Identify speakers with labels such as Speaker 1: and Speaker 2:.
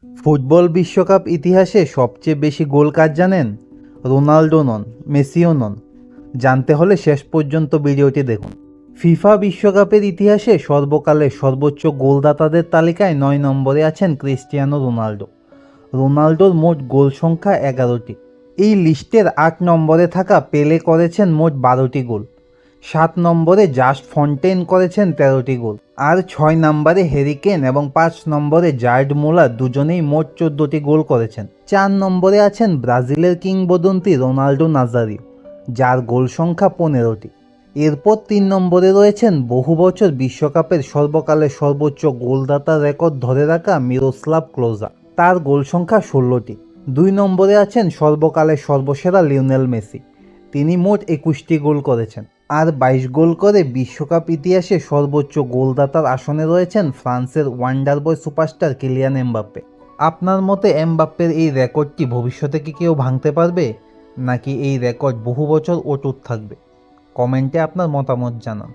Speaker 1: Football বিশ্বকাপ ইতিহাসে সবচেয়ে বেশি গোল কার জানেন? রোনাল্ডো নন, মেসিও নন। জানতে হলে শেষ পর্যন্ত ভিডিওটি দেখুন। ফিফা বিশ্বকাপের ইতিহাসে সর্বকালের সর্বোচ্চ গোলদাতাদের তালিকায় ৯ নম্বরে আছেন ক্রিস্টিয়ানো রোনাল্ডো। রোনাল্ডোর মোট গোল সংখ্যা 11টি। এই লিস্টের ৮ নম্বরে থাকা পেলে করেছেন মোট 12টি গোল। 7 নম্বরে জাস্ট ফন্টেন করেছেন 13টি গোল। আর 6 নম্বরে হ্যারি কেন এবং 5 নম্বরে জার্ড মুলার দুজনেই মোট 14টি গোল করেছেন। 4 নম্বরে আছেন ব্রাজিলের কিংবদন্তি রোনাল্ডো নাজারিও, যার গোল সংখ্যা 15টি। এরপর 3 নম্বরে রয়েছেন বহু বছর বিশ্বকাপের সর্বকালের সর্বোচ্চ গোলদাতার রেকর্ড ধরে রাখা মিরোস্লাভ ক্লোজা, তার গোল সংখ্যা 16টি। 2 নম্বরে আছেন সর্বকালের সর্বসেরা লিওনেল মেসি, তিনি মোট 21টি গোল করেছেন। আর 22 গোল করে বিশ্বকাপ ইতিহাসে সর্বোচ্চ গোলদাতার আসনে রয়েছেন ফ্রান্সের ওয়ান্ডার বয় সুপারস্টার কিলিয়ান এমবাপ্পে। আপনার মতে এমবাপ্পের এই রেকর্ডটি ভবিষ্যতে কি কেউ ভাঙতে পারবে, নাকি এই রেকর্ড বহু বছর অটুট থাকবে? কমেন্টে আপনার মতামত জানান।